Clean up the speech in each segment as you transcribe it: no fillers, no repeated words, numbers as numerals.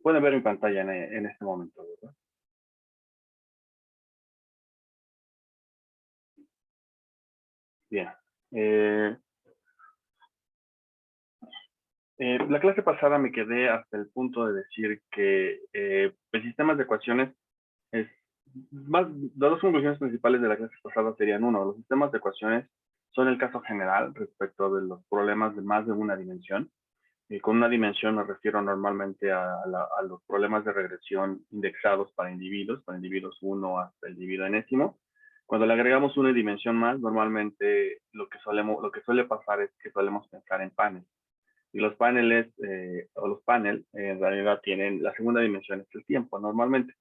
Pueden ver mi pantalla en este momento, ¿verdad? Bien. Eh, la clase pasada me quedé hasta el punto de decir que el sistema de ecuaciones es más, las dos conclusiones principales de la clase pasada serían: uno, los sistemas de ecuaciones son el caso general respecto de los problemas de más de una dimensión. Y con una dimensión me refiero normalmente a los problemas de regresión indexados para individuos 1 hasta el individuo enésimo. Cuando le agregamos una dimensión más, normalmente lo que suele pasar es que solemos pensar en paneles. Y los paneles, o los panel, en realidad tienen la segunda dimensión, es el tiempo, normalmente.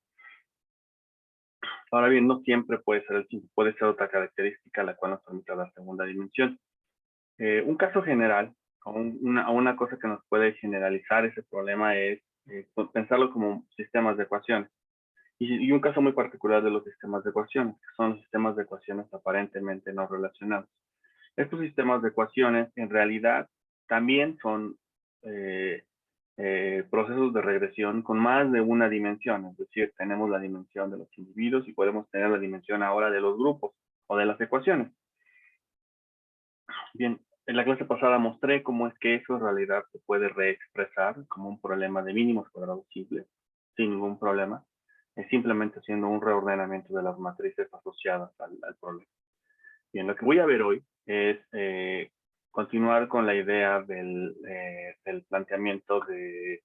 Ahora bien, no siempre puede ser el tiempo, puede ser otra característica la cual nos permite la segunda dimensión. Un caso general, o una cosa que nos puede generalizar ese problema es pensarlo como sistemas de ecuaciones. Y un caso muy particular de los sistemas de ecuaciones, que son los sistemas de ecuaciones aparentemente no relacionados. Estos sistemas de ecuaciones en realidad también son eh, procesos de regresión con más de una dimensión. Es decir, tenemos la dimensión de los individuos y podemos tener la dimensión ahora de los grupos o de las ecuaciones. Bien, en la clase pasada mostré cómo es que eso en realidad se puede reexpresar como un problema de mínimos cuadrados simples, sin ningún problema, es simplemente haciendo un reordenamiento de las matrices asociadas al problema. Bien, lo que voy a ver hoy es continuar con la idea del planteamiento de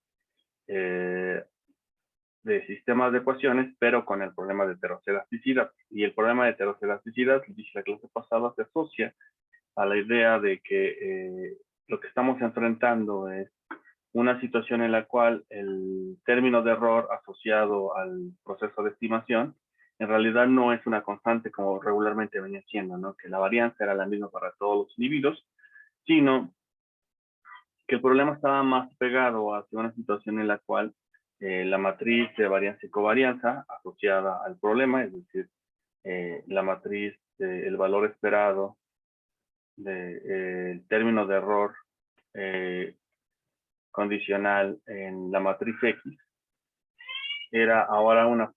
sistemas de ecuaciones, pero con el problema de heteroscedasticidas. Y el problema de heteroscedasticidas, dice la clase pasada, se asocia a la idea de que lo que estamos enfrentando es una situación en la cual el término de error asociado al proceso de estimación en realidad no es una constante como regularmente venía siendo, ¿no? Que la varianza era la misma para todos los individuos, sino que el problema estaba más pegado hacia una situación en la cual la matriz de varianza y covarianza asociada al problema, es decir, la matriz del valor esperado del término de error condicional en la matriz X, era ahora una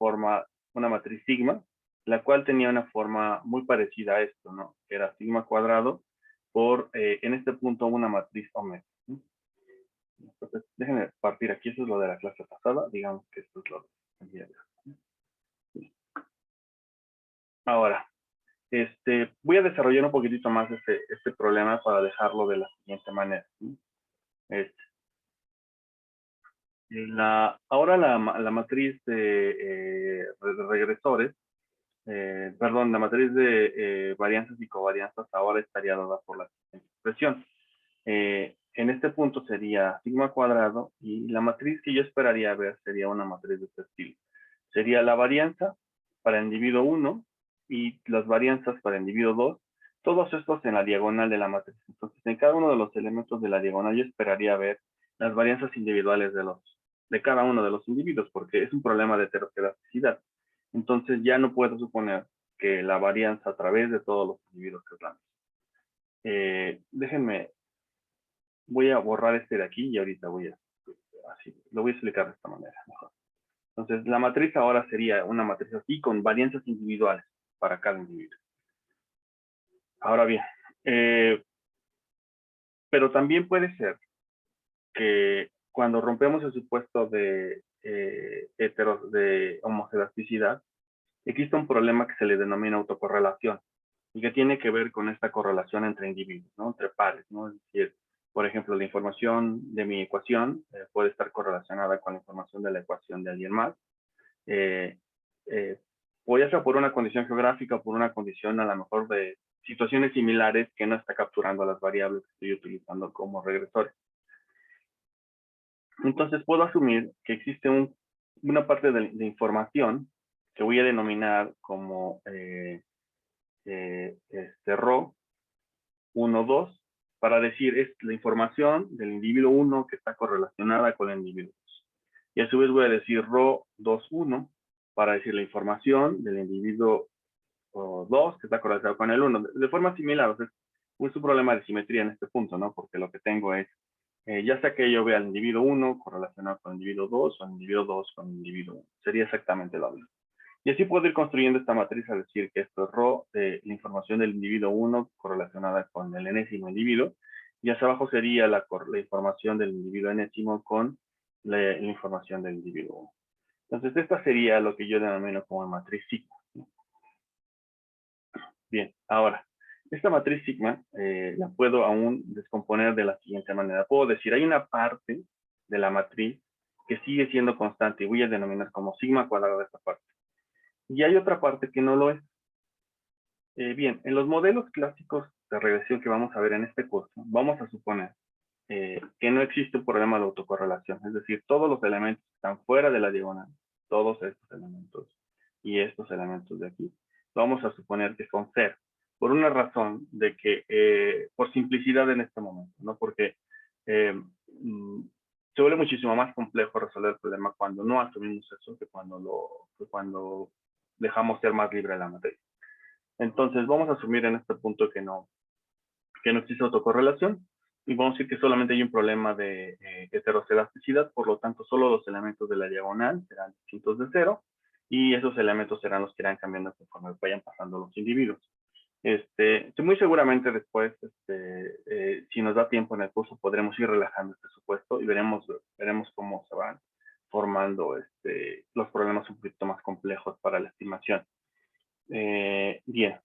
matriz sigma, la cual tenía una forma muy parecida a esto, ¿no? Era sigma cuadrado por, en este punto, una matriz omega. Entonces, déjenme partir aquí, eso es lo de la clase pasada, digamos que esto es lo del día de hoy. Ahora, voy a desarrollar un poquitito más este problema para dejarlo de la siguiente manera. Este, ahora la matriz de regresores, perdón, la matriz de varianzas y covarianzas ahora estaría dada por la siguiente expresión. En este punto sería sigma cuadrado y la matriz que yo esperaría ver sería una matriz de este estilo. Sería la varianza para el individuo 1 y las varianzas para el individuo 2, todos estos en la diagonal de la matriz. Entonces, en cada uno de los elementos de la diagonal yo esperaría ver las varianzas individuales de cada uno de los individuos, porque es un problema de heteroscedasticidad. Entonces, ya no puedo suponer que la varianza a través de todos los individuos es la misma. Déjenme, voy a borrar este de aquí y ahorita lo voy a explicar de esta manera mejor. Entonces, la matriz ahora sería una matriz así con varianzas individuales para cada individuo. Ahora bien, pero también puede ser que cuando rompemos el supuesto de homoscedasticidad, existe un problema que se le denomina autocorrelación y que tiene que ver con esta correlación entre individuos, ¿no? Entre pares, ¿no? Es decir, por ejemplo, la información de mi ecuación puede estar correlacionada con la información de la ecuación de alguien más. Ya sea por una condición geográfica o por una condición a lo mejor de situaciones similares que no está capturando las variables que estoy utilizando como regresores. Entonces puedo asumir que existe una parte de información que voy a denominar como RO 1, 2, para decir es la información del individuo 1 que está correlacionada con el individuo 2. Y a su vez voy a decir RO 2, 1 para decir la información del individuo 2 que está correlacionado con el 1. De forma similar, o sea, es un problema de simetría en este punto, ¿no? Porque lo que tengo es ya sea que yo vea al individuo 1 correlacionado con el individuo 2 o al individuo 2 con el individuo 1. Sería exactamente lo mismo. Y así puedo ir construyendo esta matriz a decir que esto es ρ de la información del individuo 1 correlacionada con el enésimo individuo, y hacia abajo sería la información del individuo enésimo con la información del individuo 1. Entonces, esta sería lo que yo denomino como matriz sigma. Bien, ahora, esta matriz sigma la puedo aún descomponer de la siguiente manera. Puedo decir, hay una parte de la matriz que sigue siendo constante y voy a denominar como sigma cuadrado de esta parte. Y hay otra parte que no lo es. Bien, en los modelos clásicos de regresión que vamos a ver en este curso, vamos a suponer que no existe un problema de autocorrelación. Es decir, todos los elementos que están fuera de la diagonal, todos estos elementos y estos elementos de aquí, vamos a suponer que son cero. Por una razón de que, por simplicidad en este momento, ¿no? Porque se vuelve muchísimo más complejo resolver el problema cuando no asumimos eso que cuando dejamos ser más libre la matriz. Entonces, vamos a asumir en este punto que no existe autocorrelación y vamos a decir que solamente hay un problema de heteroscedasticidad, por lo tanto, solo los elementos de la diagonal serán distintos de cero y esos elementos serán los que irán cambiando conforme vayan pasando los individuos. Muy seguramente después, si nos da tiempo en el curso, podremos ir relajando este supuesto y veremos cómo se van formando los problemas un poquito más complejos para la estimación. Bien,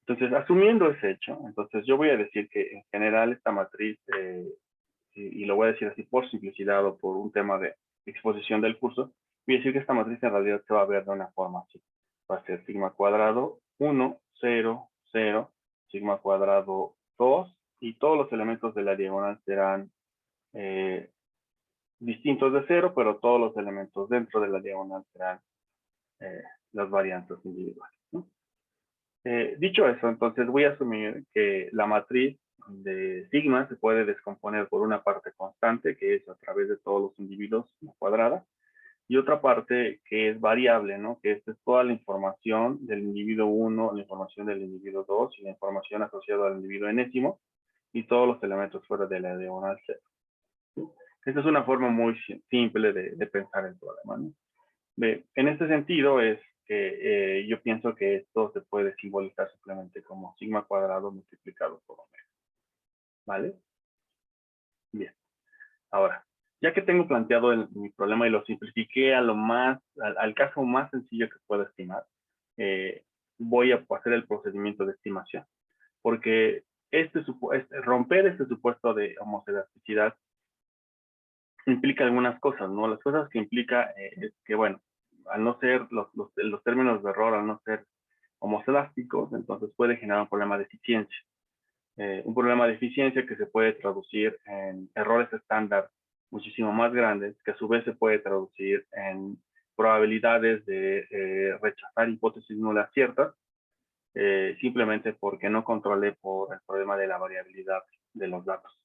entonces asumiendo ese hecho, entonces yo voy a decir que en general esta matriz, y lo voy a decir así por simplicidad o por un tema de exposición del curso, voy a decir que esta matriz en realidad se va a ver de una forma así. Va a ser sigma cuadrado 1, 0, 0, sigma cuadrado 2, y todos los elementos de la diagonal serán distintos de 0, pero todos los elementos dentro de la diagonal serán las variantes individuales, ¿no? Dicho eso, entonces voy a asumir que la matriz de sigma se puede descomponer por una parte constante, que es a través de todos los individuos cuadrada, y otra parte que es variable, ¿no? Que esta es toda la información del individuo 1, la información del individuo 2 y la información asociada al individuo enésimo y todos los elementos fuera de la diagonal 0. Esta es una forma muy simple de pensar el problema, ¿no? En este sentido es que yo pienso que esto se puede simbolizar simplemente como sigma cuadrado multiplicado por omega. ¿Vale? Bien. Ahora, ya que tengo planteado mi problema y lo simplifiqué al caso más sencillo que puedo estimar, voy a hacer el procedimiento de estimación. Porque romper este supuesto de homoscedasticidad implica algunas cosas, ¿no? Las cosas que implica es que, bueno, al no ser los términos de error, al no ser homoscedásticos, entonces puede generar un problema de eficiencia. Un problema de eficiencia que se puede traducir en errores estándar muchísimo más grandes, que a su vez se puede traducir en probabilidades de rechazar hipótesis nulas ciertas, simplemente porque no controlé por el problema de la variabilidad de los datos.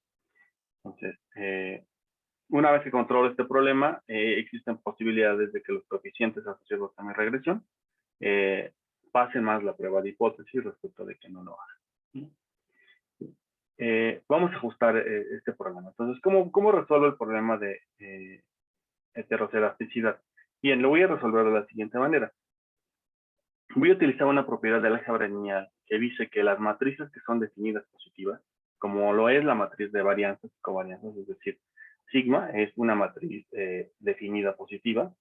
Entonces, una vez que controlo este problema, existen posibilidades de que los coeficientes asociados a mi regresión pasen más la prueba de hipótesis respecto de que no lo hagan. Vamos a ajustar este problema. Entonces, ¿cómo resuelvo el problema de heteroscedasticidad? Bien, lo voy a resolver de la siguiente manera. Voy a utilizar una propiedad del álgebra lineal que dice que las matrices que son definidas positivas, como lo es la matriz de varianzas y covarianzas, es decir, sigma es una matriz definida positiva.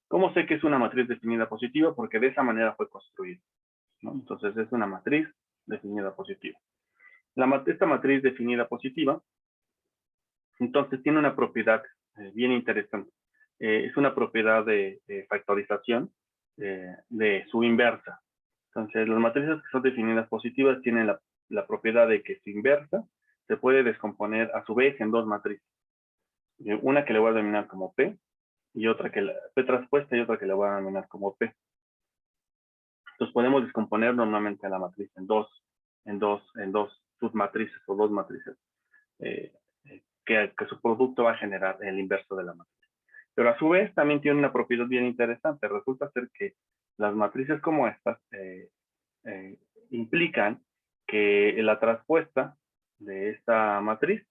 ¿Cómo sé que es una matriz definida positiva? Porque de esa manera fue construida, ¿no? Entonces es una matriz definida positiva. Esta matriz definida positiva, entonces tiene una propiedad bien interesante. Es una propiedad de factorización de su inversa. Entonces, las matrices que son definidas positivas tienen la propiedad de que su inversa se puede descomponer a su vez en dos matrices. Una que le voy a denominar como P, y otra que P traspuesta y otra que le voy a denominar como P. Entonces podemos descomponer normalmente la matriz en dos submatrices o dos matrices, que su producto va a generar el inverso de la matriz. Pero a su vez también tiene una propiedad bien interesante. Resulta ser que las matrices como estas implican que que la traspuesta de esta matriz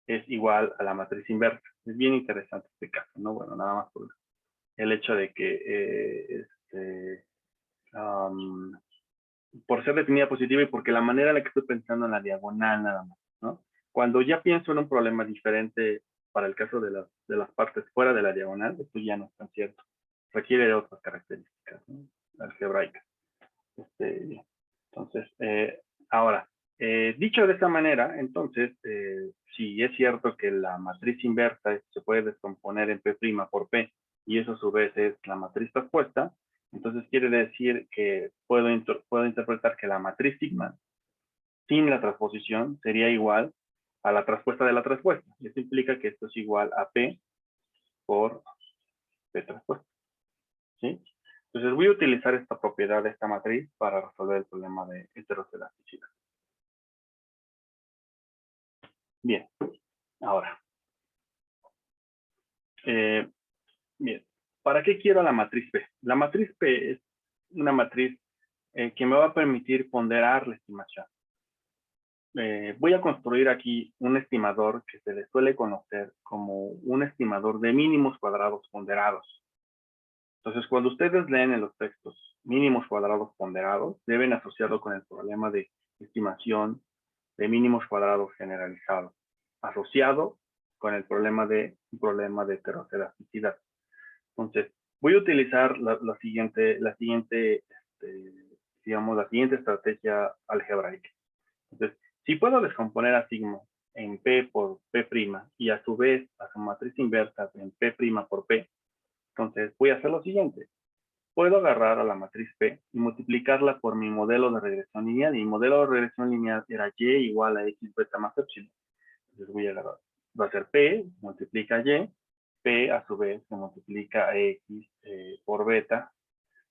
es igual a la matriz inversa. Es bien interesante este caso, ¿no? Bueno, nada más por el hecho de que por ser definida positiva y porque la manera en la que estoy pensando en la diagonal nada más, ¿no? Cuando ya pienso en un problema diferente para el caso de las partes fuera de la diagonal, esto ya no es tan cierto. Requiere de otras características, ¿no? Algebraicas. Entonces, ahora, dicho de esta manera, entonces, si es cierto que la matriz inversa se puede descomponer en P' por P, y eso a su vez es la matriz traspuesta, entonces quiere decir que puedo interpretar que la matriz sigma sin la transposición sería igual a la traspuesta de la traspuesta. Y esto implica que esto es igual a P por P traspuesta. ¿Sí? Entonces voy a utilizar esta propiedad de esta matriz para resolver el problema de heteroscedasticidad. Bien, ahora. Bien, ¿para qué quiero la matriz P? La matriz P es una matriz que me va a permitir ponderar la estimación. Voy a construir aquí un estimador que se le suele conocer como un estimador de mínimos cuadrados ponderados. Entonces, cuando ustedes leen en los textos mínimos cuadrados ponderados, deben asociarlo con el problema de estimación de mínimos cuadrados generalizados, asociado con el problema de heteroscedasticidad. Entonces, voy a utilizar la siguiente estrategia algebraica. Entonces, si puedo descomponer a sigma en P por P' y a su vez a su matriz inversa en P' por P, entonces voy a hacer lo siguiente. Puedo agarrar a la matriz P y multiplicarla por mi modelo de regresión lineal. Y mi modelo de regresión lineal era Y igual a X beta más epsilon. Entonces voy a agarrar. Va a ser P, multiplica Y. P a su vez se multiplica a X por beta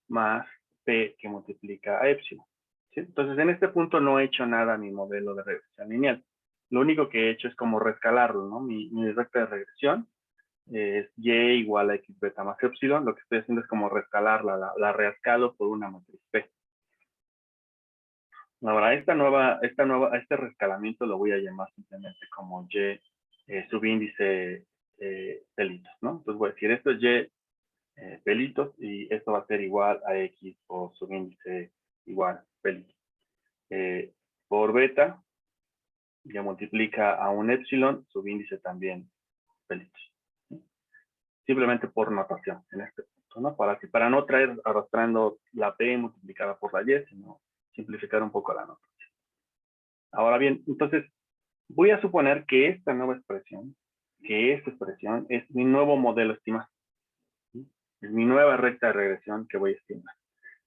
más P que multiplica a epsilon. ¿Sí? Entonces en este punto no he hecho nada a mi modelo de regresión lineal. Lo único que he hecho es como reescalarlo, ¿no? Mi recta de regresión es Y igual a X beta más epsilon. Lo que estoy haciendo es como reescalarla, la reescalo por una matriz P. Ahora, este reescalamiento lo voy a llamar simplemente como Y subíndice pelitos, ¿no? Entonces voy a decir, esto es Y pelitos y esto va a ser igual a X por subíndice igual pelitos. Por beta, ya multiplica a un epsilon, subíndice también pelitos. ¿Sí? Simplemente por notación en este punto, ¿no? Para no traer arrastrando la P multiplicada por la Y, sino simplificar un poco la notación. Ahora bien, entonces, voy a suponer que esta nueva expresión, es mi nuevo modelo estimado. ¿Sí? Es mi nueva recta de regresión que voy a estimar.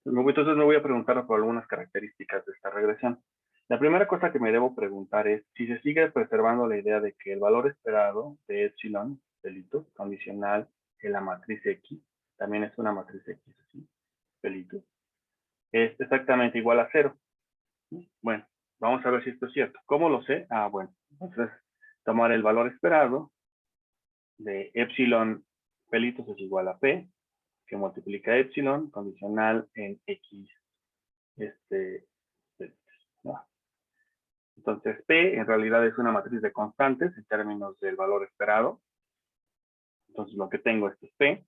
Entonces me voy a preguntar por algunas características de esta regresión. La primera cosa que me debo preguntar es si se sigue preservando la idea de que el valor esperado de epsilon, pelito, condicional en la matriz X, también es una matriz X, así, pelito, es exactamente igual a 0. Bueno, vamos a ver si esto es cierto. ¿Cómo lo sé? Bueno, entonces tomar el valor esperado de epsilon pelitos es igual a P, que multiplica epsilon, condicional en X, ¿no? Entonces, P en realidad es una matriz de constantes en términos del valor esperado. Entonces, lo que tengo es P,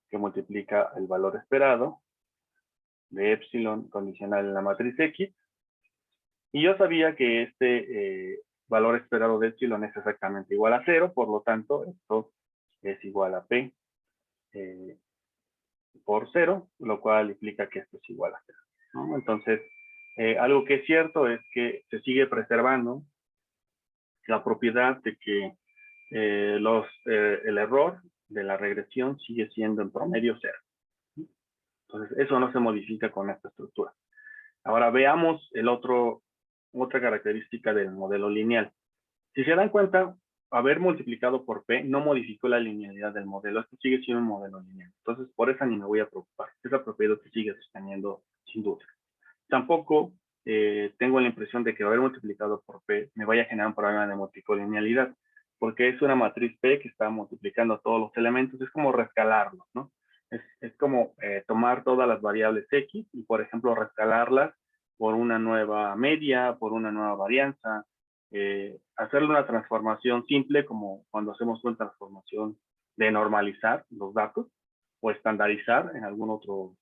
que multiplica el valor esperado de epsilon condicional en la matriz X. Y yo sabía que este valor esperado de epsilon es exactamente igual a 0, por lo tanto, esto es igual a P por 0, lo cual implica que esto es igual a 0, ¿no? Entonces, algo que es cierto es que se sigue preservando la propiedad de que el error de la regresión sigue siendo en promedio 0. Entonces, eso no se modifica con esta estructura. Ahora veamos otra característica del modelo lineal. Si se dan cuenta, haber multiplicado por P no modificó la linealidad del modelo. Esto sigue siendo un modelo lineal. Entonces, por eso ni me voy a preocupar. Esa propiedad se sigue sosteniendo sin duda. Tampoco tengo la impresión de que haber multiplicado por P me vaya a generar un problema de multicolinealidad, porque es una matriz P que está multiplicando todos los elementos. Es como reescalarlos, ¿no? Es como tomar todas las variables X y, por ejemplo, reescalarlas por una nueva media, por una nueva varianza, hacerle una transformación simple como cuando hacemos una transformación de normalizar los datos o estandarizar, en algún otro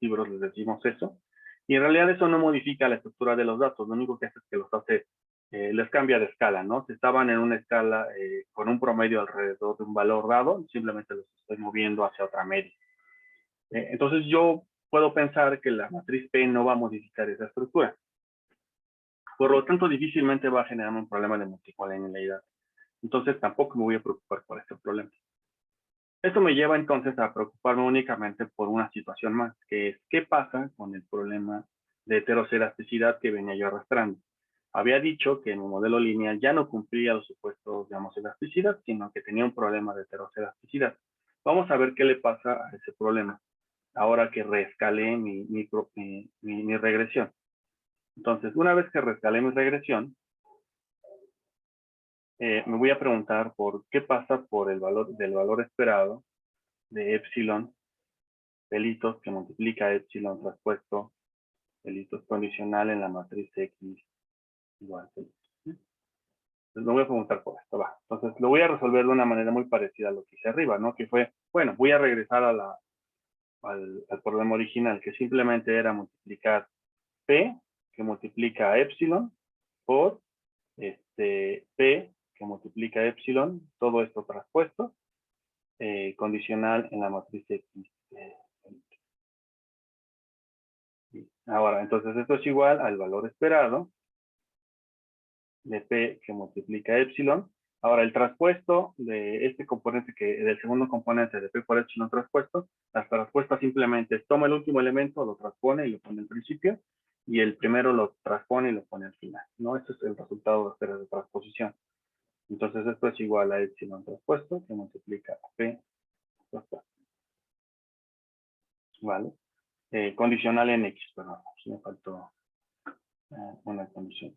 libro les decimos eso, y en realidad eso no modifica la estructura de los datos, lo único que hace es que los hace, les cambia de escala, ¿no? Si estaban en una escala con un promedio alrededor de un valor dado, simplemente los estoy moviendo hacia otra media. Entonces yo puedo pensar que la matriz P no va a modificar esa estructura. Por lo tanto, difícilmente va a generar un problema de multicolonialidad. Entonces, tampoco me voy a preocupar por este problema. Esto me lleva entonces a preocuparme únicamente por una situación más, que es qué pasa con el problema de heteroselasticidad que venía yo arrastrando. Había dicho que en mi modelo lineal ya no cumplía los supuestos de homoselasticidad, sino que tenía un problema de heteroselasticidad. Vamos a ver qué le pasa a ese problema ahora que reescalé mi regresión. Entonces, una vez que reescalé mi regresión, me voy a preguntar por qué pasa por el valor del valor esperado de epsilon pelitos que multiplica epsilon traspuesto pelitos condicional en la matriz X igual a pelitos. Entonces me voy a preguntar por esto, va. Entonces lo voy a resolver de una manera muy parecida a lo que hice arriba, ¿no? Que fue, bueno, voy a regresar a al problema original, que simplemente era multiplicar P, que multiplica epsilon, por P, que multiplica epsilon, todo esto traspuesto, condicional en la matriz X. Ahora, entonces esto es igual al valor esperado de P que multiplica epsilon. Ahora, el traspuesto de este componente, del segundo componente de P por epsilon traspuesto, las traspuestas simplemente toma el último elemento, lo transpone y lo pone al principio, y el primero lo transpone y lo pone al final, ¿no? Este es el resultado de transposición. Entonces, esto es igual a epsilon traspuesto que multiplica a P traspuesto. ¿Vale? Condicional en X, perdón, me faltó una condición.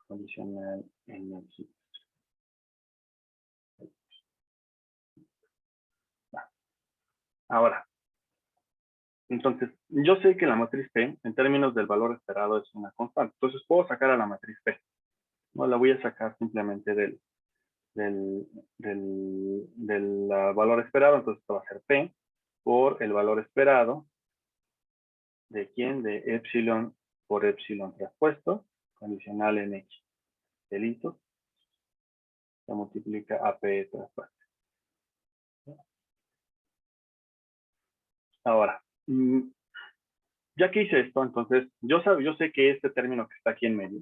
Condicional en X. Ahora, entonces, yo sé que la matriz P, en términos del valor esperado, es una constante. Entonces, puedo sacar a la matriz P. No la voy a sacar simplemente del valor esperado. Entonces, esto va a ser P por el valor esperado de quién? De epsilon por epsilon traspuesto, condicional en X. Delito, se multiplica a P traspuesto. Ahora, ya que hice esto, entonces, yo sé que este término que está aquí en medio,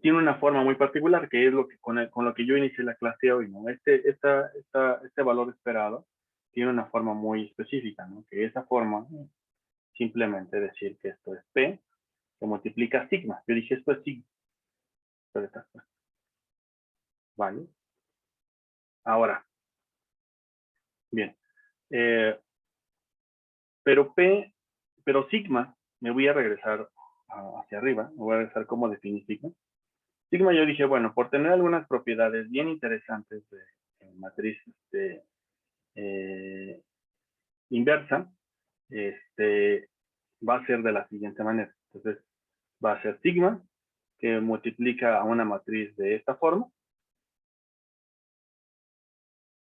tiene una forma muy particular, que es lo que con lo que yo inicié la clase hoy, ¿no? Este valor esperado tiene una forma muy específica, ¿no? Que esa forma, simplemente decir que esto es P, que multiplica sigma. Yo dije, esto es sigma. ¿Vale? Ahora, bien. Pero sigma, me voy a regresar hacia arriba, me voy a regresar como definí sigma. Sigma yo dije, bueno, por tener algunas propiedades bien interesantes de matriz inversa, va a ser de la siguiente manera. Entonces, va a ser sigma, que multiplica a una matriz de esta forma.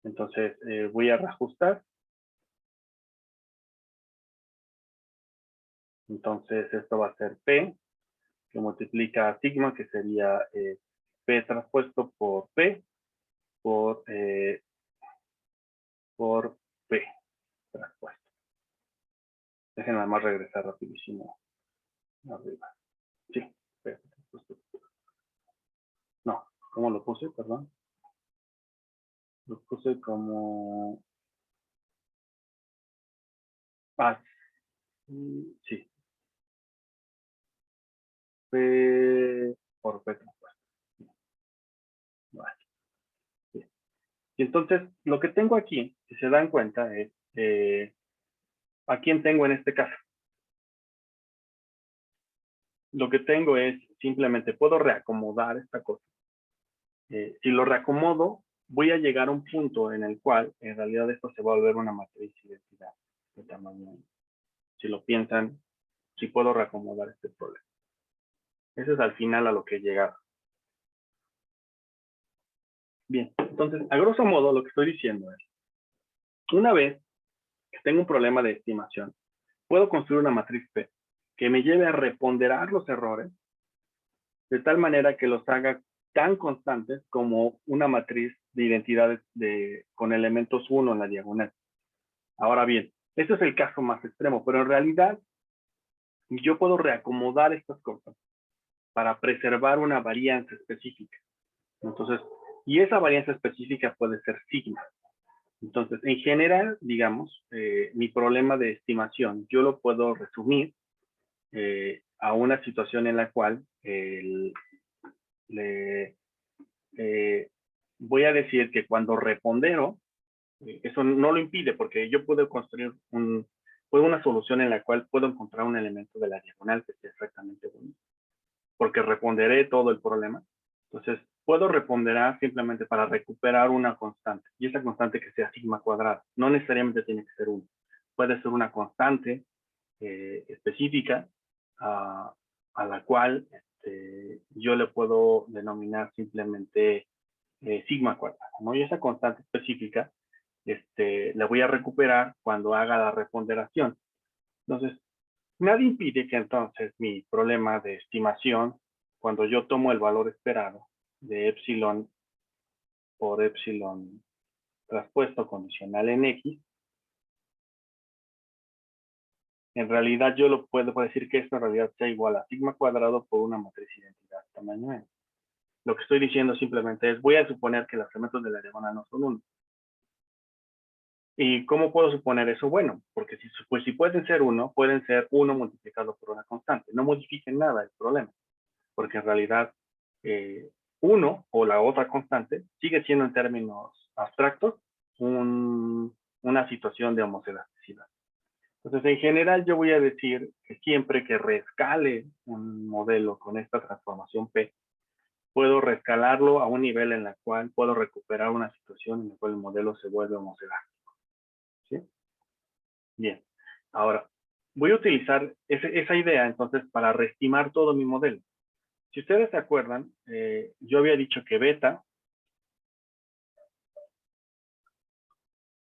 Entonces, voy a reajustar. Entonces, esto va a ser P, que multiplica a sigma, que sería P traspuesto por P, por P traspuesto. Déjenme nada más regresar rapidísimo arriba. Sí, P traspuesto. No, ¿cómo lo puse? Perdón. Lo puse como... Ah, sí. P por P traspuesto. Vale. Sí. Y entonces, lo que tengo aquí, si se dan cuenta, es ¿a quién tengo en este caso? Lo que tengo es simplemente puedo reacomodar esta cosa. Si lo reacomodo, voy a llegar a un punto en el cual en realidad esto se va a volver una matriz de identidad de tamaño. Si lo piensan, si puedo reacomodar este problema. Eso es al final a lo que he llegado. Bien, entonces, a grosso modo, lo que estoy diciendo es, una vez que tengo un problema de estimación, puedo construir una matriz P que me lleve a reponderar los errores de tal manera que los haga tan constantes como una matriz de identidades con elementos 1 en la diagonal. Ahora bien, este es el caso más extremo, pero en realidad yo puedo reacomodar estas cosas para preservar una varianza específica. Entonces, y esa varianza específica puede ser sigma. Entonces, en general, digamos, mi problema de estimación, yo lo puedo resumir a una situación en la cual voy a decir que cuando repondero, eso no lo impide porque yo puedo construir una solución en la cual puedo encontrar un elemento de la diagonal que sea exactamente bueno, porque reponderé todo el problema. Entonces, puedo reponderar simplemente para recuperar una constante, y esa constante que sea sigma cuadrada. No necesariamente tiene que ser 1. Puede ser una constante específica a la cual yo le puedo denominar simplemente sigma cuadrada, ¿no? Y esa constante específica la voy a recuperar cuando haga la reponderación. Entonces, nada impide que entonces mi problema de estimación, cuando yo tomo el valor esperado de epsilon por epsilon traspuesto condicional en X, en realidad yo lo puedo decir que esto en realidad sea igual a sigma cuadrado por una matriz identidad tamaño n. Lo que estoy diciendo simplemente es, voy a suponer que los elementos de la diagonal no son 1. ¿Y cómo puedo suponer eso? Bueno, porque si pueden ser 1, pueden ser 1 multiplicado por una constante. No modifiquen nada el problema, porque en realidad 1 o la otra constante sigue siendo en términos abstractos una situación de homoscedasticiidad. Entonces, en general, yo voy a decir que siempre que reescale un modelo con esta transformación P, puedo reescalarlo a un nivel en el cual puedo recuperar una situación en la cual el modelo se vuelve homocedástico. ¿Sí? Bien. Ahora, voy a utilizar esa idea entonces para reestimar todo mi modelo. Si ustedes se acuerdan, yo había dicho que beta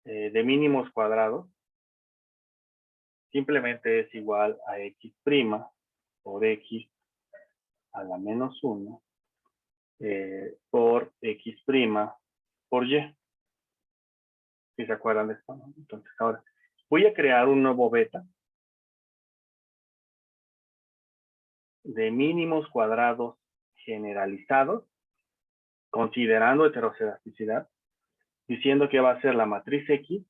de mínimos cuadrados simplemente es igual a x' por x a la menos 1 por x' por y. Si se acuerdan de esto, ¿no? Entonces ahora voy a crear un nuevo beta de mínimos cuadrados generalizados, considerando heteroscedasticidad, diciendo que va a ser la matriz X,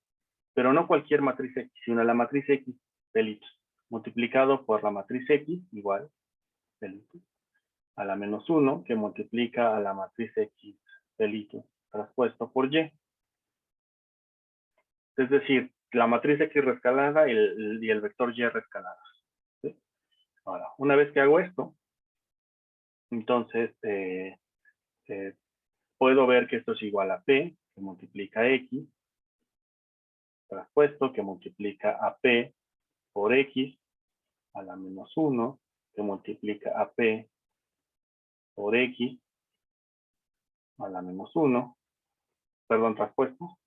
pero no cualquier matriz X, sino la matriz X pelitos, multiplicado por la matriz X igual pelitos, a la menos 1, que multiplica a la matriz X pelitos traspuesto por Y. Es decir, la matriz X reescalada y el vector Y reescalados. ¿Sí? Ahora, una vez que hago esto, entonces puedo ver que esto es igual a P, que multiplica X, traspuesto, que multiplica a P por X, a la menos 1, que multiplica a P por X, a la menos 1, perdón, traspuesto,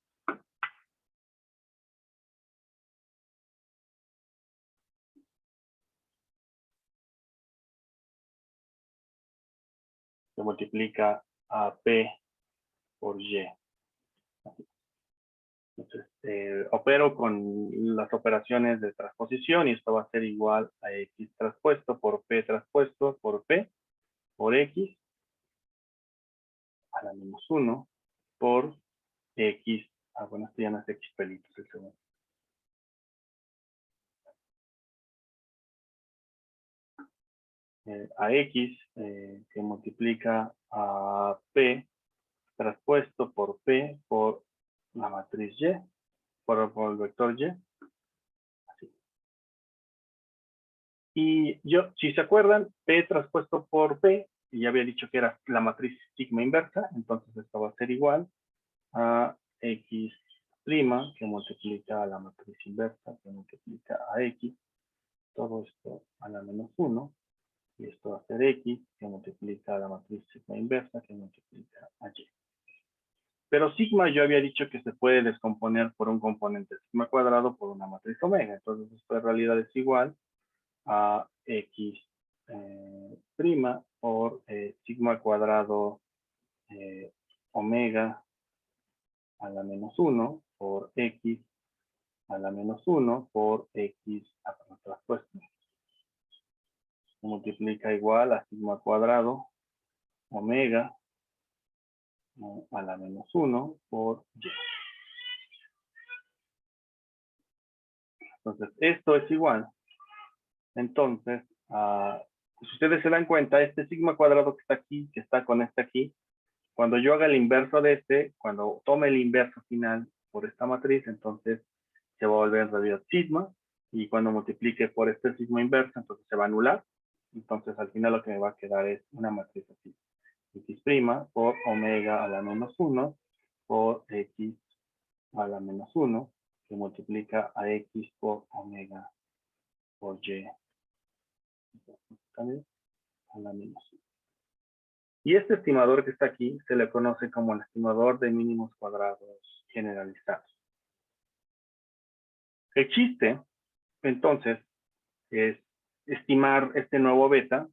que multiplica a P por Y. Entonces, opero con las operaciones de transposición y esto va a ser igual a X traspuesto por P por X a la menos 1 por X, bueno, esto ya no es X pelitos el segundo. A X que multiplica a P traspuesto por P por la matriz Y, por el vector Y. Así. Y yo, si se acuerdan, P traspuesto por P, y ya había dicho que era la matriz sigma inversa, entonces esto va a ser igual a X' que multiplica a la matriz inversa, que multiplica a X, todo esto a la menos 1, y esto va a ser X, que multiplica a la matriz sigma inversa, que multiplica a Y. Pero sigma yo había dicho que se puede descomponer por un componente sigma cuadrado por una matriz omega. Entonces esto en realidad es igual a X prima por sigma cuadrado omega a la menos 1 por X a la menos 1 por X a la traspuesto. Se multiplica igual a sigma cuadrado omega a la menos 1 por Y. Entonces, esto es igual. Entonces, si ustedes se dan cuenta, este sigma cuadrado que está aquí, que está con este aquí, cuando yo haga el inverso de este, cuando tome el inverso final por esta matriz, entonces se va a volver en realidad sigma, y cuando multiplique por este sigma inverso, entonces se va a anular. Entonces, al final lo que me va a quedar es una matriz así. X' por omega a la menos 1 por X a la menos 1, que multiplica a X por omega por Y a la menos 1. Y este estimador que está aquí se le conoce como el estimador de mínimos cuadrados generalizados. El chiste, entonces, es estimar este nuevo beta.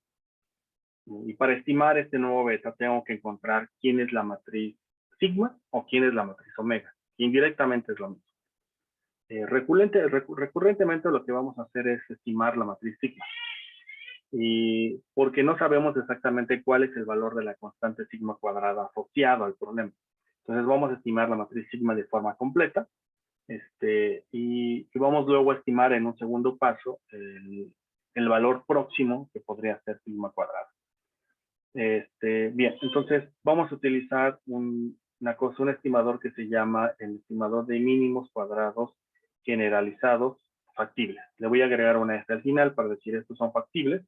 Y para estimar este nuevo beta, tengo que encontrar quién es la matriz sigma o quién es la matriz omega. Indirectamente es lo mismo. Recurrentemente lo que vamos a hacer es estimar la matriz sigma. Y porque no sabemos exactamente cuál es el valor de la constante sigma cuadrada asociado al problema. Entonces vamos a estimar la matriz sigma de forma completa. Y vamos luego a estimar en un segundo paso el valor próximo que podría ser sigma cuadrada. Bien, entonces vamos a utilizar un estimador que se llama el estimador de mínimos cuadrados generalizados factibles. Le voy a agregar una S al final para decir estos son factibles.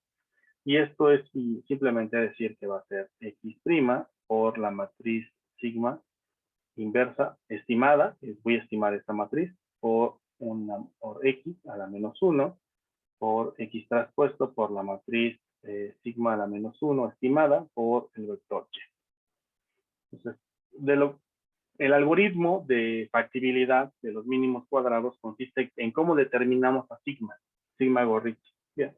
Y esto es simplemente decir que va a ser X' por la matriz sigma inversa estimada, voy a estimar esta matriz, por X a la menos 1, por X traspuesto por la matriz sigma a la menos 1 estimada por el vector Y. Entonces, el algoritmo de factibilidad de los mínimos cuadrados consiste en cómo determinamos a sigma Gorrich. Bien.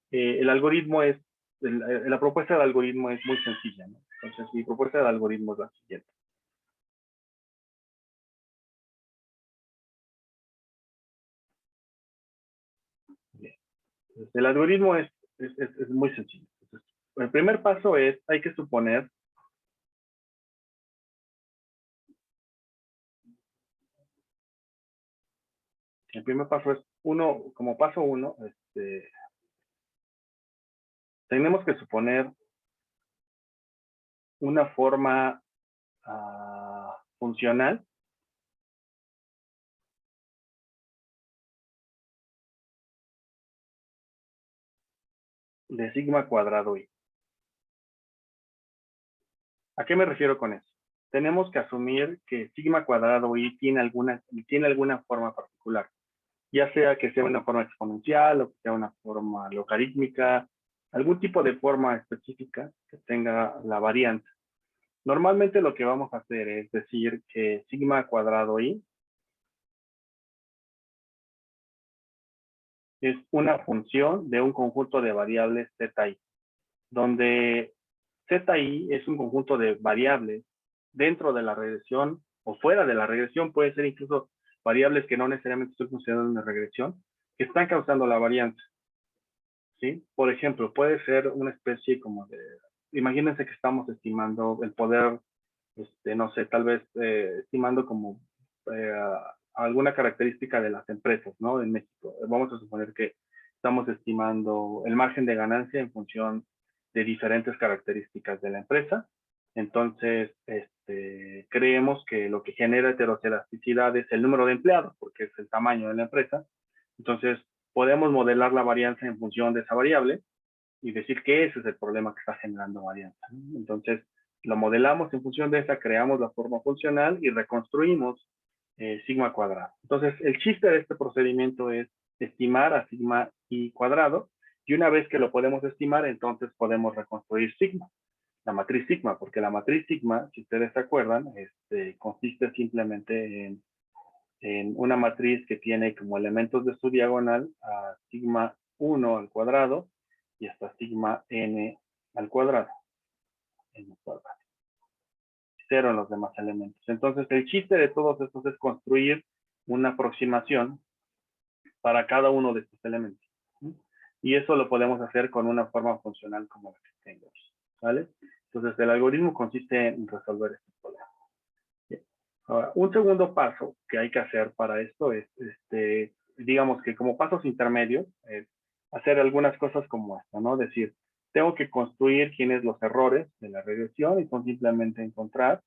El algoritmo es, la propuesta del algoritmo es muy sencilla, ¿no? Entonces, mi propuesta del algoritmo es la siguiente. Bien. Entonces, el algoritmo es muy sencillo. Entonces, el primer paso es, hay que suponer el primer paso es como paso 1, tenemos que suponer una forma funcional de sigma cuadrado y. ¿A qué me refiero con eso? Tenemos que asumir que sigma cuadrado y tiene alguna forma particular, ya sea que sea una forma exponencial o que sea una forma logarítmica, algún tipo de forma específica que tenga la variante. Normalmente lo que vamos a hacer es decir que sigma cuadrado y es una función de un conjunto de variables zi, donde zi es un conjunto de variables dentro de la regresión o fuera de la regresión, puede ser incluso variables que no necesariamente están funcionando en una regresión, que están causando la varianza. ¿Sí? Por ejemplo, puede ser una especie como de, imagínense que estamos estimando el poder, no sé, tal vez estimando como alguna característica de las empresas, ¿no? En México. Vamos a suponer que estamos estimando el margen de ganancia en función de diferentes características de la empresa. Entonces, creemos que lo que genera heteroelasticidad es el número de empleados, porque es el tamaño de la empresa. Entonces, podemos modelar la varianza en función de esa variable y decir que ese es el problema que está generando varianza. Entonces, Lo modelamos en función de esa, creamos la forma funcional y reconstruimos sigma cuadrado. Entonces, el chiste de este procedimiento es estimar a sigma y cuadrado, y una vez que lo podemos estimar, entonces podemos reconstruir sigma, la matriz sigma, porque la matriz sigma, si ustedes se acuerdan, consiste simplemente en una matriz que tiene como elementos de su diagonal a sigma 1 al cuadrado y hasta sigma n al cuadrado. Cero en los demás elementos. Entonces, el chiste de todos estos es construir una aproximación para cada uno de estos elementos. Y eso lo podemos hacer con una forma funcional como la que tengo. ¿Vale? Entonces, el algoritmo consiste en resolver este problema. Ahora, un segundo paso que hay que hacer para esto es, digamos que como pasos intermedios, es hacer algunas cosas como esta, ¿no? Es decir, tengo que construir quiénes los errores de la regresión y son simplemente encontrar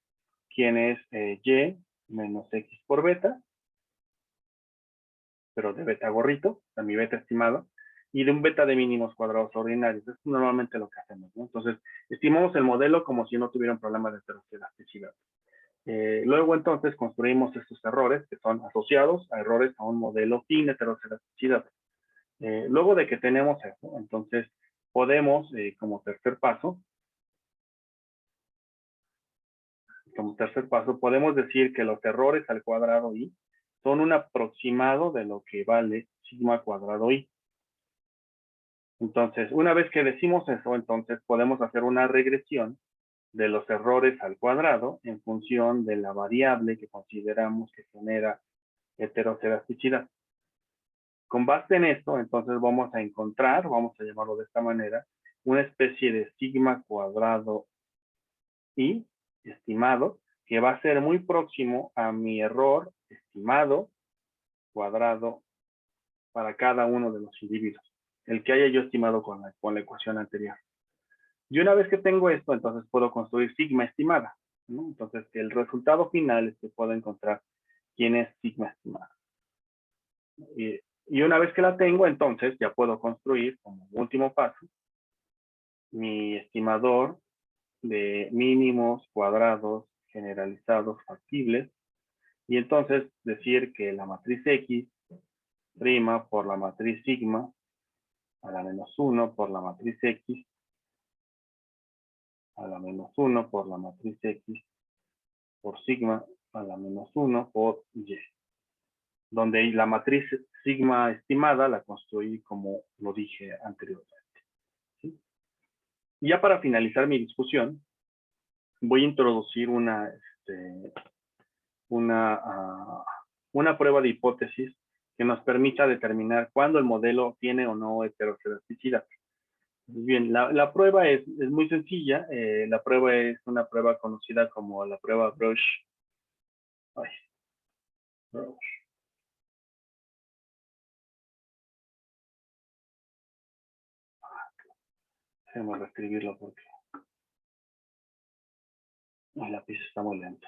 quién es y menos x por beta, pero de beta gorrito, o sea, mi beta estimado, y de un beta de mínimos cuadrados ordinarios. Eso es normalmente lo que hacemos, ¿no? Entonces, estimamos el modelo como si no tuviera un problema de heteroelasticidad. Luego, entonces, construimos estos errores que son asociados a errores a un modelo sin heteroelasticidad. Luego de que tenemos eso, entonces, podemos, como tercer paso, podemos decir que los errores al cuadrado i son un aproximado de lo que vale sigma cuadrado i. Entonces, una vez que decimos eso, entonces podemos hacer una regresión de los errores al cuadrado en función de la variable que consideramos que genera heteroelasticidad. Con base en esto, entonces vamos a encontrar, vamos a llamarlo de esta manera, una especie de sigma cuadrado i estimado que va a ser muy próximo a mi error estimado cuadrado para cada uno de los individuos, el que haya yo estimado con la ecuación anterior. Y una vez que tengo esto, entonces puedo construir sigma estimada, ¿no? Entonces, el resultado final es que puedo encontrar quién es sigma estimada. Y una vez que la tengo, entonces ya puedo construir como último paso mi estimador de mínimos cuadrados generalizados factibles, y entonces decir que la matriz X prima por la matriz sigma a la menos 1 por la matriz X a la menos 1 por la matriz X por sigma a la menos 1 por Y, donde la matriz sigma estimada la construí como lo dije anteriormente. ¿Sí? Y ya para finalizar mi discusión, voy a introducir una prueba de hipótesis que nos permita determinar cuándo el modelo tiene o no heteroelasticidad. Bien, la prueba es muy sencilla. La prueba es una prueba conocida como la prueba Brush. Déjame reescribirlo porque el lápiz está muy lento.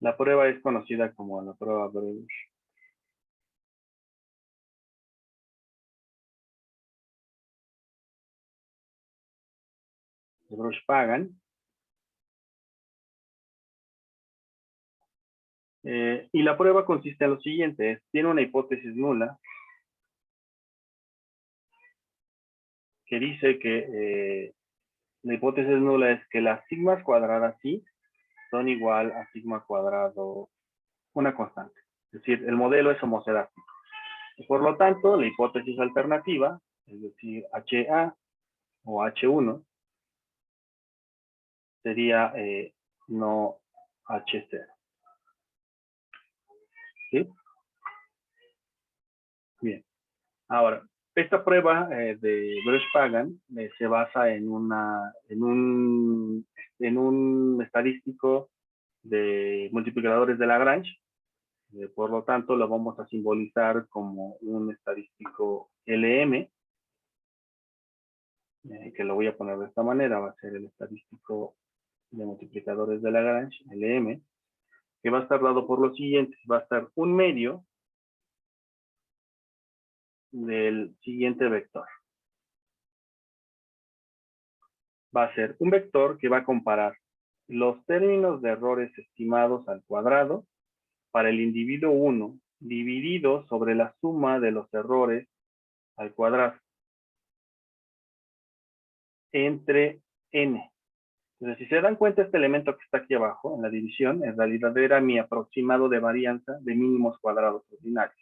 La prueba es conocida como la prueba Brush. De Bruch-Pagan. Y la prueba consiste en lo siguiente: tiene una hipótesis nula que dice que la hipótesis nula es que las sigmas cuadradas sí son igual a sigma cuadrado una constante. Es decir, el modelo es homocedástico. Y por lo tanto, la hipótesis alternativa, es decir, HA o H1, sería no H0. ¿Sí? Bien. Ahora, esta prueba de Bruch-Pagan se basa en un estadístico de multiplicadores de Lagrange. Por lo tanto, lo vamos a simbolizar como un estadístico LM, que lo voy a poner de esta manera. Va a ser el estadístico de multiplicadores de Lagrange, LM, que va a estar dado por lo siguiente. Va a estar un medio del siguiente vector. va a ser un vector que va a comparar los términos de errores estimados al cuadrado para el individuo 1 dividido sobre la suma de los errores al cuadrado entre n. Entonces, si se dan cuenta, este elemento que está aquí abajo, en la división, en realidad era mi aproximado de varianza de mínimos cuadrados ordinarios.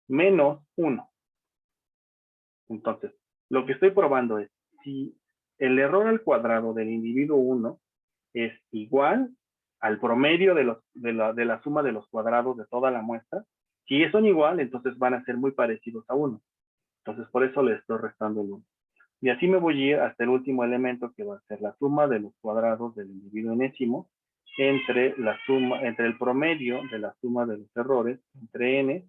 Menos 1. Entonces, lo que estoy probando es, si el error al cuadrado del individuo 1 es igual al promedio de la suma de los cuadrados de toda la muestra, si son igual, entonces van a ser muy parecidos a 1. Entonces, por eso le estoy restando el 1. Y así me voy a ir hasta el último elemento, que va a ser la suma de los cuadrados del individuo enésimo entre el promedio de la suma de los errores entre n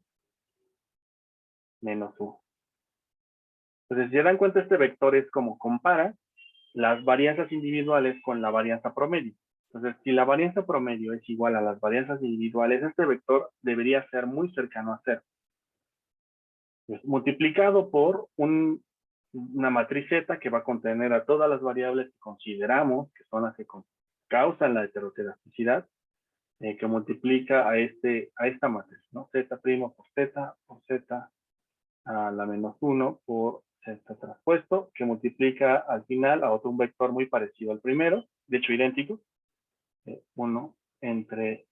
menos 1. Entonces, si se dan cuenta, este vector es como compara las varianzas individuales con la varianza promedio. Entonces, si la varianza promedio es igual a las varianzas individuales, este vector debería ser muy cercano a 0. Pues, multiplicado por una matriz Z que va a contener a todas las variables que consideramos que son las que causan la heteroscedasticidad, que multiplica a esta matriz, ¿no? Z' por Z a la menos 1 por Z traspuesto, que multiplica al final a un vector muy parecido al primero, de hecho idéntico, 1 entre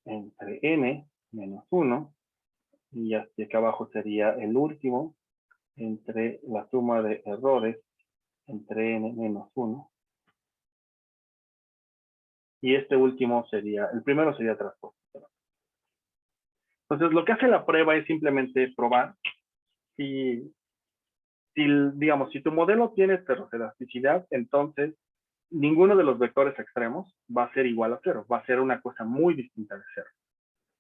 n menos 1, y hasta acá abajo sería el último, entre la suma de errores entre n menos 1. Y este último sería, el primero sería traspuesto. Entonces, lo que hace la prueba es simplemente probar si digamos, si tu modelo tiene heteroscedasticidad, entonces ninguno de los vectores extremos va a ser igual a 0, va a ser una cosa muy distinta de 0.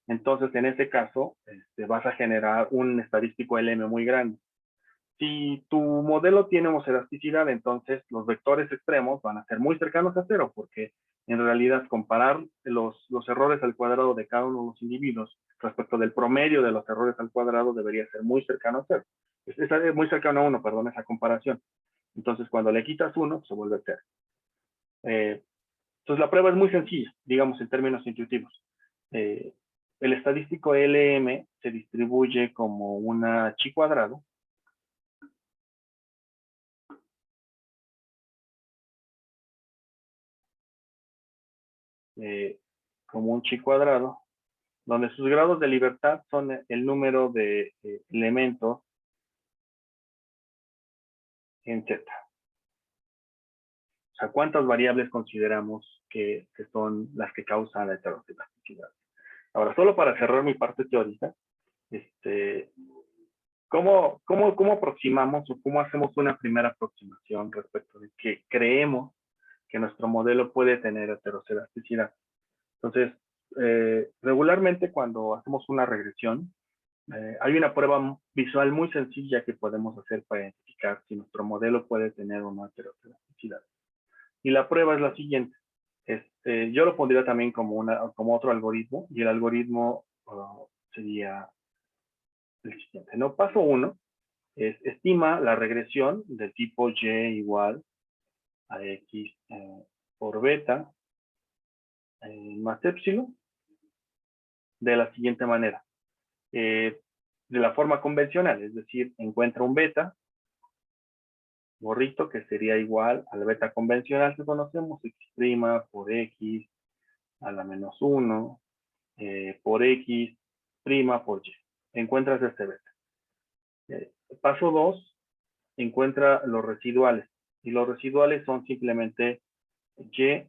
Entonces, en este caso, vas a generar un estadístico LM muy grande. Si tu modelo tiene homoscedasticidad, entonces los vectores extremos van a ser muy cercanos a 0, porque en realidad comparar los errores al cuadrado de cada uno de los individuos respecto del promedio de los errores al cuadrado debería ser muy cercano a 0. Es muy cercano a 1, perdón, esa comparación. Entonces, cuando le quitas 1, se vuelve 0. Entonces, la prueba es muy sencilla, digamos, en términos intuitivos. El estadístico LM se distribuye como una chi cuadrado, como un chi cuadrado, donde sus grados de libertad son el número de elementos en Z. O sea, ¿cuántas variables consideramos que son las que causan la heteroscedasticidad? Ahora, solo para cerrar mi parte teórica, ¿cómo aproximamos o cómo hacemos una primera aproximación respecto de que creemos que nuestro modelo puede tener heteroscedasticidad? Entonces, regularmente cuando hacemos una regresión, hay una prueba visual muy sencilla que podemos hacer para identificar si nuestro modelo puede tener o no heteroscedasticidad. Y la prueba es la siguiente. Yo lo pondría también como otro algoritmo, y el algoritmo sería el siguiente, ¿no? Paso 1 es estima la regresión del tipo y igual a x por beta más epsilon de la siguiente manera. De la forma convencional, es decir, encuentra un beta, gorrito, que sería igual al beta convencional que conocemos, x' por x a la menos 1 por x' por y. Encuentras este beta. Paso 2, encuentra los residuales. Y los residuales son simplemente y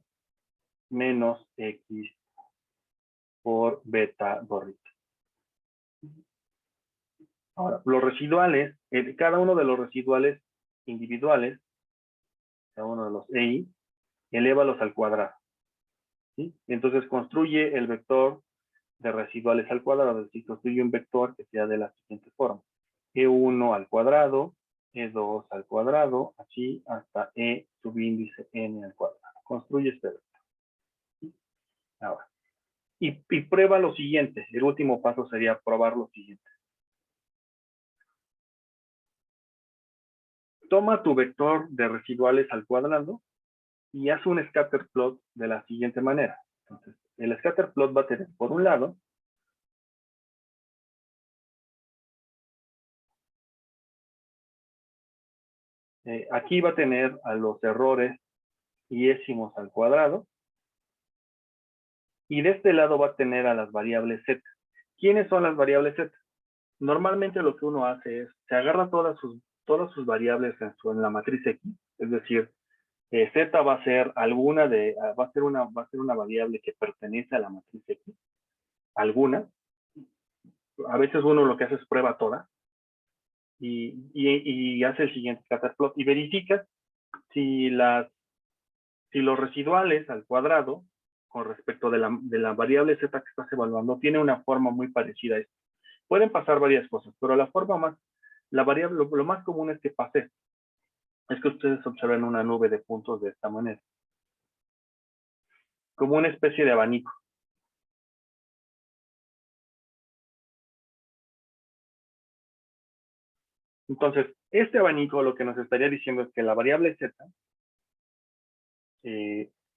menos x por beta gorrito. Ahora, los residuales, cada uno de los residuales individuales, cada uno de los EI, elévalos al cuadrado. ¿Sí? Entonces construye el vector de residuales al cuadrado, es decir, construye un vector que sea de la siguiente forma. E1 al cuadrado, E2 al cuadrado, así hasta E subíndice N al cuadrado. Construye este vector. ¿Sí? Ahora, y prueba lo siguiente. El último paso sería probar lo siguiente. toma tu vector de residuales al cuadrado y haz un scatter plot de la siguiente manera. Entonces, el scatter plot va a tener, por un lado, aquí va a tener a los errores y décimos al cuadrado, y de este lado va a tener a las variables z. ¿Quiénes son las variables z? Normalmente lo que uno hace es, se agarra todas sus variables en la matriz X, es decir, z va a ser va a ser una variable que pertenece a la matriz X, alguna. A veces uno lo que hace es prueba todas y hace el siguiente scatter plot y verifica si los residuales al cuadrado con respecto de la variable z que estás evaluando tiene una forma muy parecida a esta. Pueden pasar varias cosas, pero la variable, lo más común es que pase es que ustedes observen una nube de puntos de esta manera, como una especie de abanico. Entonces, este abanico lo que nos estaría diciendo es que la variable z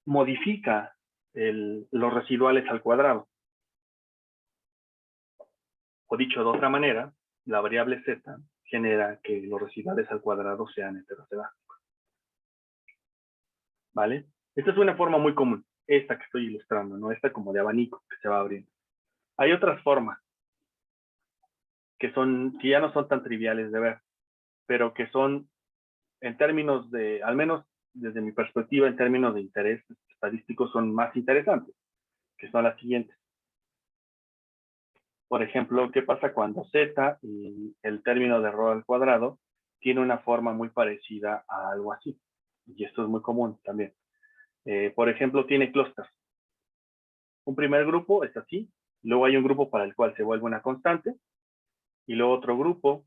modifica los residuales al cuadrado. O dicho de otra manera, la variable z genera que los residuales al cuadrado sean heteroscedásticos. ¿Vale? Esta es una forma muy común, esta que estoy ilustrando, ¿no? Esta como de abanico que se va abriendo. Hay otras formas que ya no son tan triviales de ver, pero que son, en términos de, al menos desde mi perspectiva, en términos de interés estadístico, son más interesantes, que son las siguientes. Por ejemplo, ¿qué pasa cuando z y el término de error al cuadrado tiene una forma muy parecida a algo así? Y esto es muy común también. Por ejemplo, tiene clústeres. Un primer grupo es así, luego hay un grupo para el cual se vuelve una constante, y luego otro grupo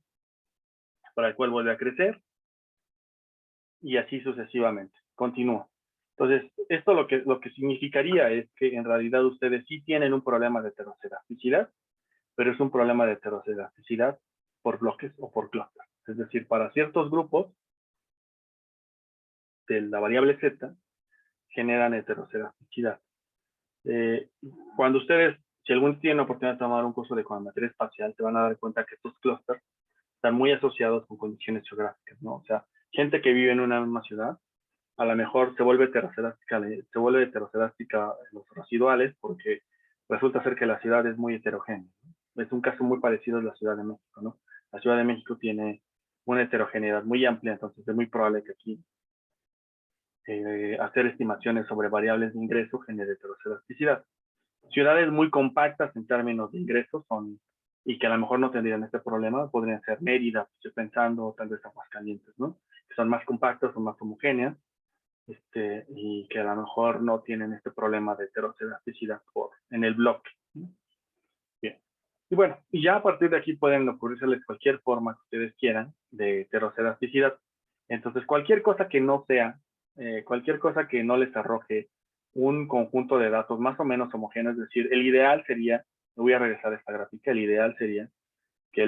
para el cual vuelve a crecer, y así sucesivamente. Continúa. Entonces, esto lo que significaría es que en realidad ustedes sí tienen un problema de heteroscedasticidad, pero es un problema de heteroscedasticidad por bloques o por clústeres. Es decir, para ciertos grupos de la variable z generan heteroscedasticidad. Cuando ustedes, si algún tienen la oportunidad de tomar un curso de econometría espacial, se van a dar cuenta que estos clústeres están muy asociados con condiciones geográficas, ¿no? O sea, gente que vive en una misma ciudad, a lo mejor se vuelve heteroscedástica los residuales porque resulta ser que la ciudad es muy heterogénea, ¿no? Es un caso muy parecido a la Ciudad de México, ¿no? La Ciudad de México tiene una heterogeneidad muy amplia, entonces es muy probable que aquí hacer estimaciones sobre variables de ingreso genere heteroscedasticidad. Ciudades muy compactas en términos de ingresos y que a lo mejor no tendrían este problema, podrían ser Mérida, estoy pensando, o tal vez Aguascalientes, ¿no? Que son más compactas, son más homogéneas, y que a lo mejor no tienen este problema de heteroscedasticidad en el bloque, ¿no? Bien. Y bueno, y ya a partir de aquí pueden ocurrirles cualquier forma que ustedes quieran de heteroscedasticidad. Entonces, cualquier cosa que no les arroje un conjunto de datos más o menos homogéneos, es decir, el ideal sería, me voy a regresar a esta gráfica, el ideal sería que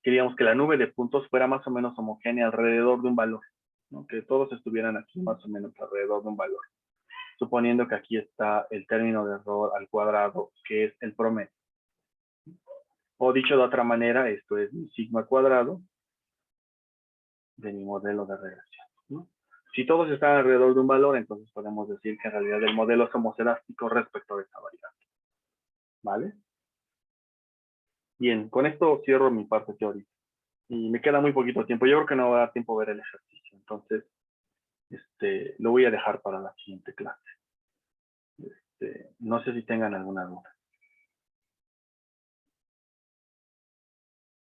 digamos que la nube de puntos fuera más o menos homogénea alrededor de un valor, ¿no? Que todos estuvieran aquí más o menos alrededor de un valor, suponiendo que aquí está el término de error al cuadrado, que es el promedio. O dicho de otra manera, esto es mi sigma cuadrado de mi modelo de regresión, ¿no? Si todos están alrededor de un valor, entonces podemos decir que en realidad el modelo es homocedástico respecto a esta variable. ¿Vale? Bien, con esto cierro mi parte teórica. Y me queda muy poquito tiempo. Yo creo que no va a dar tiempo a ver el ejercicio. Entonces, lo voy a dejar para la siguiente clase. No sé si tengan alguna duda.